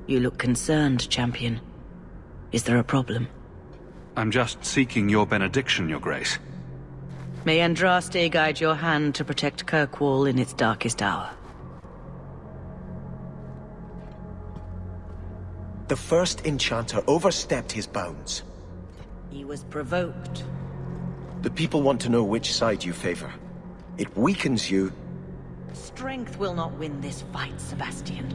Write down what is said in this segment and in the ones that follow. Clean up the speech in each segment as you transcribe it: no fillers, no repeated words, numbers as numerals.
You look concerned, champion. Is there a problem? I'm just seeking your benediction, Your Grace. May Andraste guide your hand to protect Kirkwall in its darkest hour. The first enchanter overstepped his bounds. He was provoked. The people want to know which side you favor. It weakens you. Strength will not win this fight, Sebastian.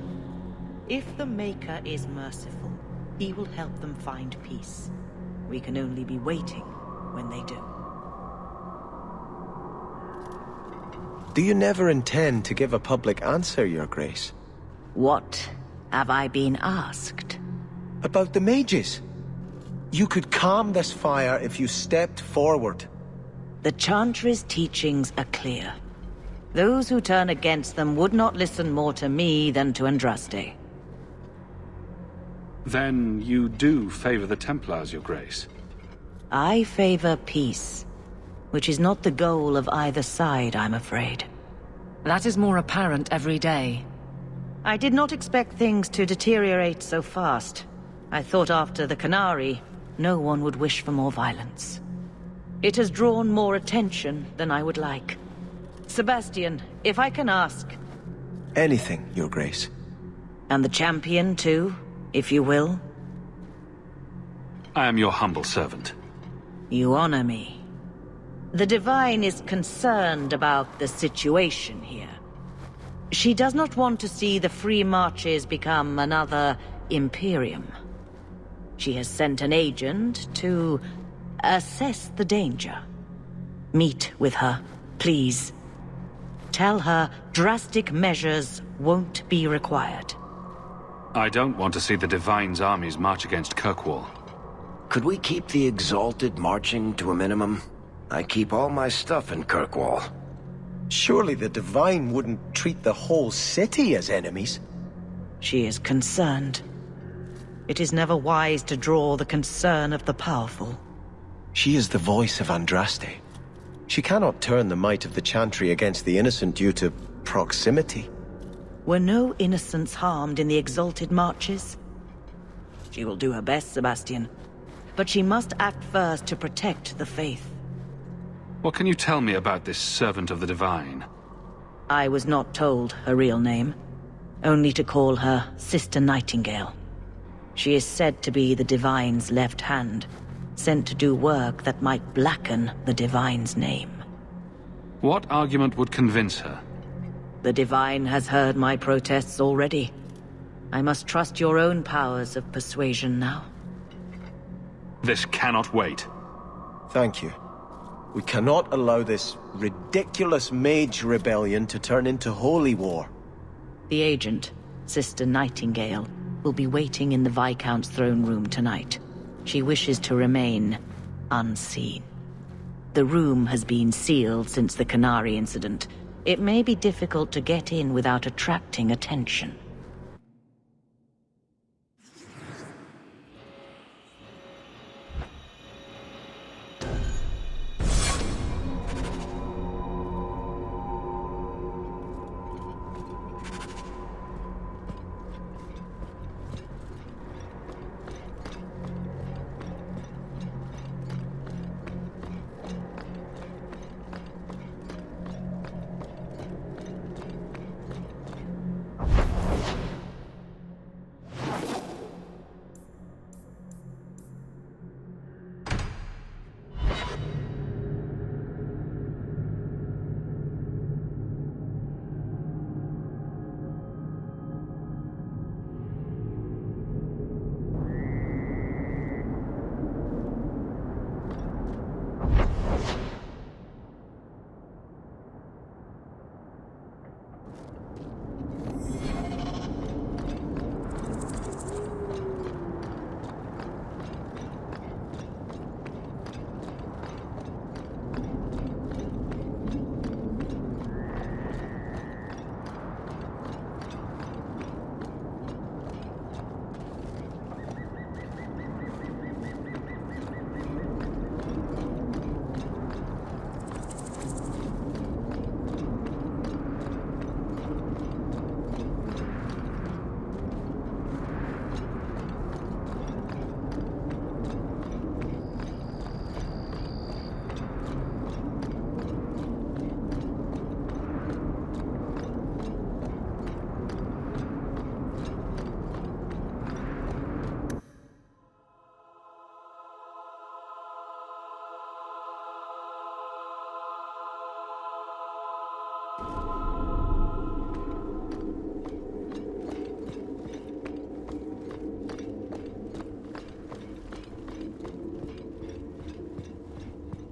If the Maker is merciful, he will help them find peace. We can only be waiting when they do. Do you never intend to give a public answer, Your Grace? What have I been asked? About the mages. You could calm this fire if you stepped forward. The Chantry's teachings are clear. Those who turn against them would not listen more to me than to Andraste. Then you do favor the Templars, Your Grace? I favor peace, which is not the goal of either side, I'm afraid. That is more apparent every day. I did not expect things to deteriorate so fast. I thought after the Canary, no one would wish for more violence. It has drawn more attention than I would like. Sebastian, if I can ask... Anything, Your Grace. And the champion, too, if you will? I am your humble servant. You honor me. The Divine is concerned about the situation here. She does not want to see the Free Marches become another Imperium. She has sent an agent to assess the danger. Meet with her, please. Tell her drastic measures won't be required. I don't want to see the Divine's armies march against Kirkwall. Could we keep the Exalted marching to a minimum? I keep all my stuff in Kirkwall. Surely the Divine wouldn't treat the whole city as enemies. She is concerned. It is never wise to draw the concern of the powerful. She is the voice of Andraste. She cannot turn the might of the Chantry against the innocent due to proximity. Were no innocents harmed in the Exalted marches? She will do her best, Sebastian. But she must act first to protect the faith. What can you tell me about this servant of the Divine? I was not told her real name. Only to call her Sister Nightingale. She is said to be the Divine's left hand, sent to do work that might blacken the Divine's name. What argument would convince her? The Divine has heard my protests already. I must trust your own powers of persuasion now. This cannot wait. Thank you. We cannot allow this ridiculous mage rebellion to turn into holy war. The agent, Sister Nightingale, will be waiting in the Viscount's throne room tonight. She wishes to remain unseen. The room has been sealed since the Canary incident. It may be difficult to get in without attracting attention.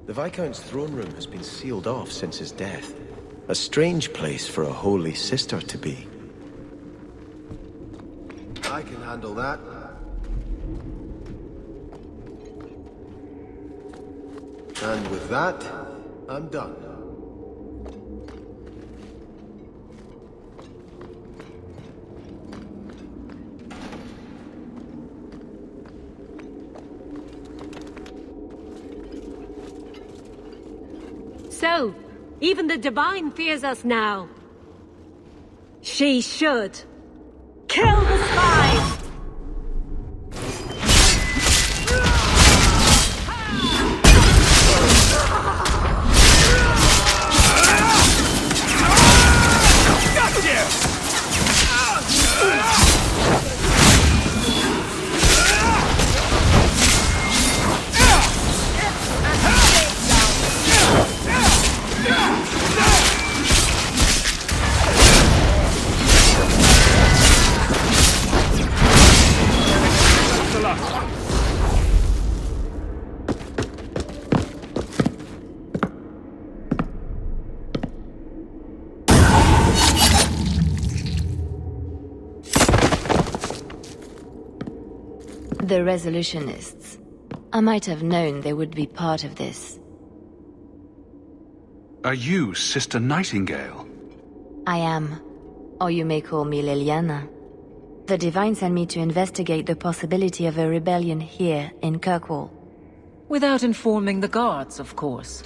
The Viscount's throne room has been sealed off since his death. A strange place for a holy sister to be. I can handle that. And with that, I'm done. So, even the Divine fears us now. She should. Kill the spies! The Resolutionists. I might have known they would be part of this. Are you Sister Nightingale? I am. Or you may call me Liliana. The Divine sent me to investigate the possibility of a rebellion here in Kirkwall. Without informing the guards, of course.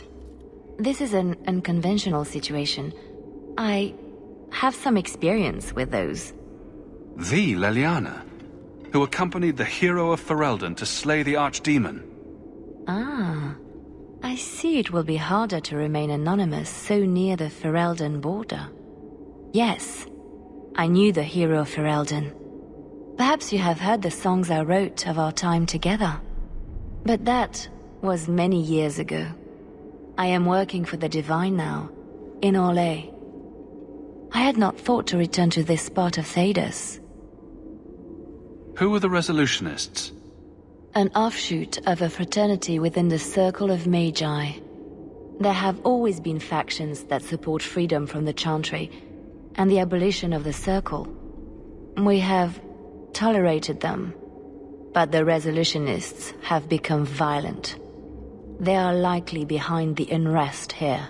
This is an unconventional situation. I have some experience with those. The Liliana, who accompanied the hero of Ferelden to slay the Archdemon. Ah. I see it will be harder to remain anonymous so near the Ferelden border. Yes, I knew the hero of Ferelden. Perhaps you have heard the songs I wrote of our time together. But that was many years ago. I am working for the Divine now, in Orlais. I had not thought to return to this part of Thedas. Who are the Resolutionists? An offshoot of a fraternity within the Circle of Magi. There have always been factions that support freedom from the Chantry and the abolition of the Circle. We have tolerated them, but the Resolutionists have become violent. They are likely behind the unrest here.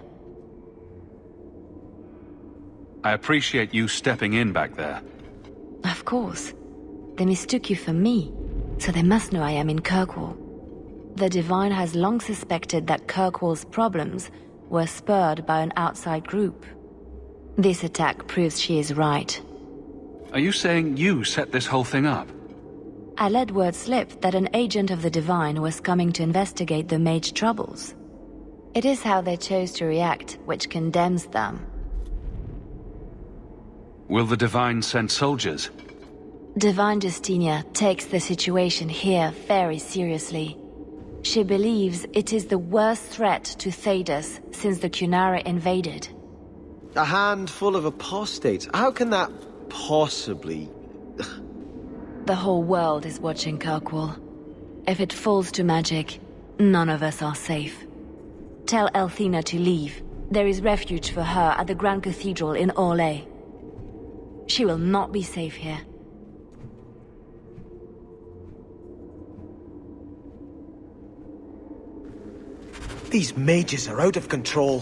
I appreciate you stepping in back there. Of course. They mistook you for me, so they must know I am in Kirkwall. The Divine has long suspected that Kirkwall's problems were spurred by an outside group. This attack proves she is right. Are you saying you set this whole thing up? I let word slip that an agent of the Divine was coming to investigate the mage troubles. It is how they chose to react which condemns them. Will the Divine send soldiers? Divine Justinia takes the situation here very seriously. She believes it is the worst threat to Thedas since the Cunara invaded. A handful of apostates? How can that possibly... The whole world is watching Kirkwall. If it falls to magic, none of us are safe. Tell Elthina to leave. There is refuge for her at the Grand Cathedral in Orlais. She will not be safe here. These mages are out of control.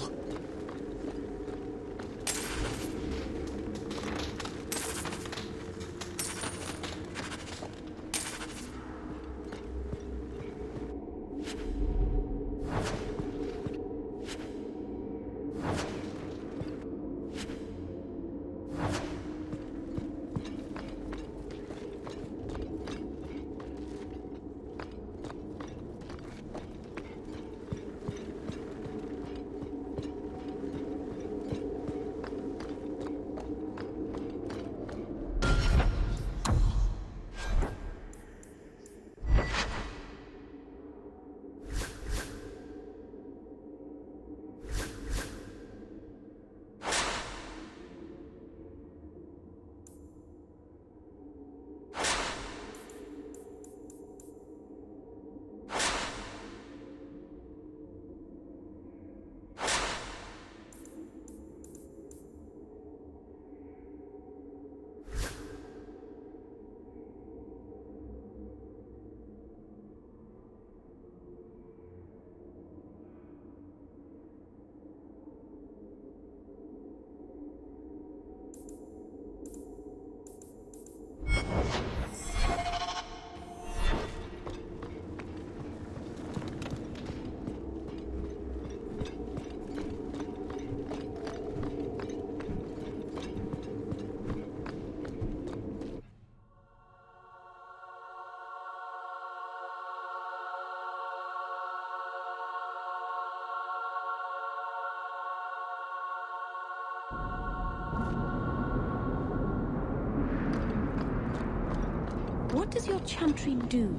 what does your Chantry do?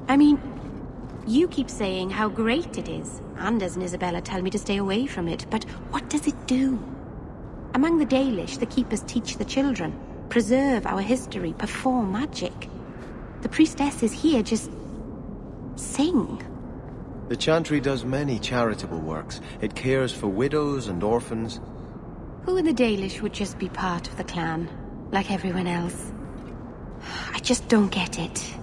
I mean, you keep saying how great it is. Anders and Isabella tell me to stay away from it, but what does it do? Among the Dalish, the Keepers teach the children, preserve our history, perform magic. The priestesses here just sing. The Chantry does many charitable works. It cares for widows and orphans. Who in the Dalish would just be part of the clan, like everyone else? I just don't get it.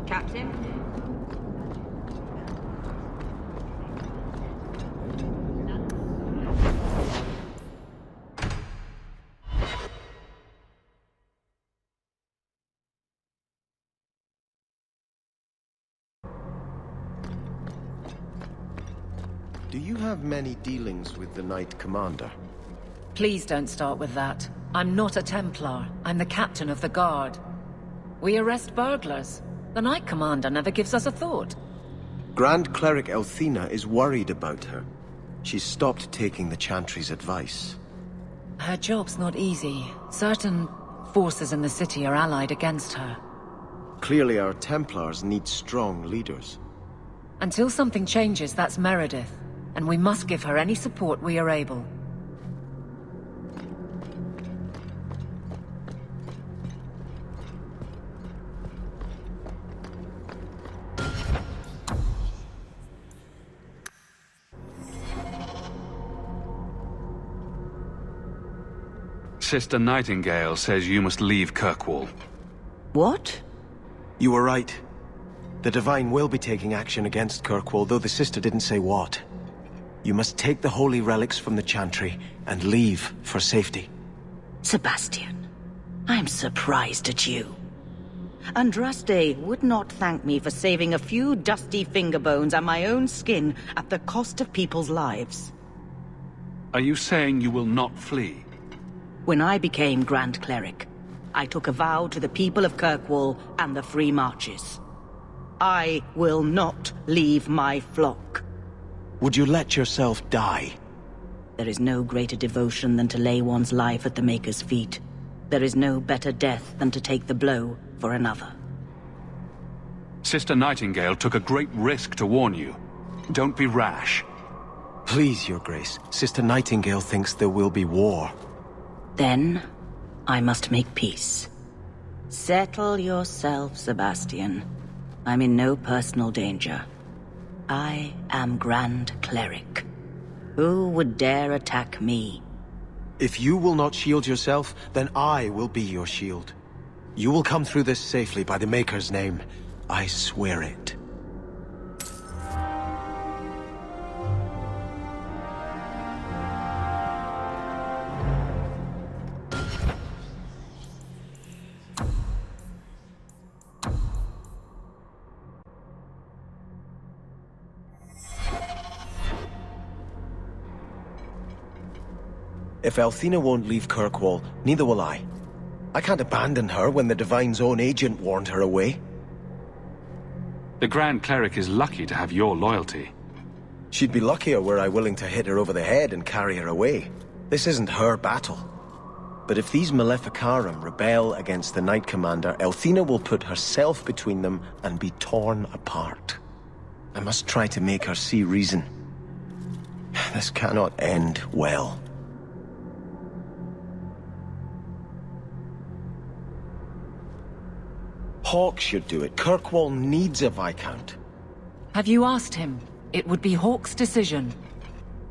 Captain? Do you have many dealings with the Knight Commander? Please don't start with that. I'm not a Templar. I'm the captain of the guard. We arrest burglars. The Knight Commander never gives us a thought. Grand Cleric Elthina is worried about her. She's stopped taking the Chantry's advice. Her job's not easy. Certain forces in the city are allied against her. Clearly our Templars need strong leaders. Until something changes, that's Meredith. And we must give her any support we are able. Sister Nightingale says you must leave Kirkwall. What? You were right. The Divine will be taking action against Kirkwall, though the sister didn't say what. You must take the holy relics from the Chantry and leave for safety. Sebastian, I'm surprised at you. Andraste would not thank me for saving a few dusty finger bones and my own skin at the cost of people's lives. Are you saying you will not flee? When I became Grand Cleric, I took a vow to the people of Kirkwall and the Free Marches. I will not leave my flock. Would you let yourself die? There is no greater devotion than to lay one's life at the Maker's feet. There is no better death than to take the blow for another. Sister Nightingale took a great risk to warn you. Don't be rash. Please, Your Grace. Sister Nightingale thinks there will be war. Then, I must make peace. Settle yourself, Sebastian. I'm in no personal danger. I am Grand Cleric. Who would dare attack me? If you will not shield yourself, then I will be your shield. You will come through this safely by the Maker's name. I swear it. If Elthina won't leave Kirkwall, neither will I. I can't abandon her when the Divine's own agent warned her away. The Grand Cleric is lucky to have your loyalty. She'd be luckier were I willing to hit her over the head and carry her away. This isn't her battle. But if these Maleficarum rebel against the Knight Commander, Elthina will put herself between them and be torn apart. I must try to make her see reason. This cannot end well. Hawke should do it. Kirkwall needs a Viscount. Have you asked him? It would be Hawke's decision.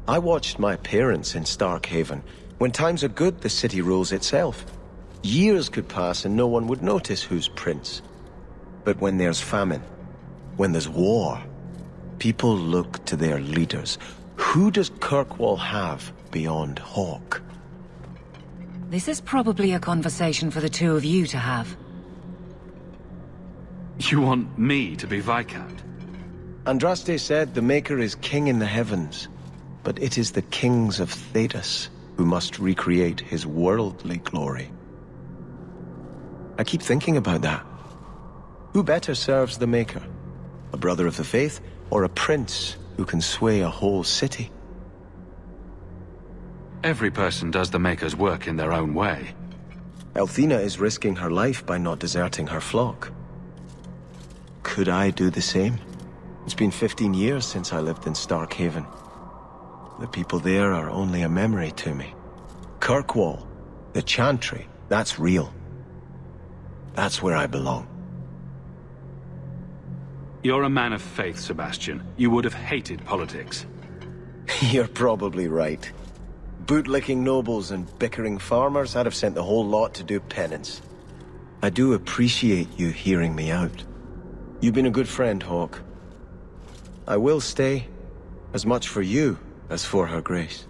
I watched my parents in Starkhaven. When times are good, the city rules itself. Years could pass and no one would notice who's prince. But when there's famine, when there's war, people look to their leaders. Who does Kirkwall have beyond Hawke? This is probably a conversation for the two of you to have. You want me to be Viscount? Andraste said the Maker is king in the heavens. but it is the kings of Thedas who must recreate his worldly glory. I keep thinking about that. Who better serves the Maker? A brother of the faith, or a prince who can sway a whole city? Every person does the Maker's work in their own way. Althena is risking her life by not deserting her flock. Could I do the same? It's been 15 years since I lived in Starkhaven. The people there are only a memory to me. Kirkwall, the Chantry, that's real. That's where I belong. You're a man of faith, Sebastian. You would have hated politics. You're probably right. Bootlicking nobles and bickering farmers, I'd have sent the whole lot to do penance. I do appreciate you hearing me out. You've been a good friend, Hawke. I will stay, as much for you as for her grace.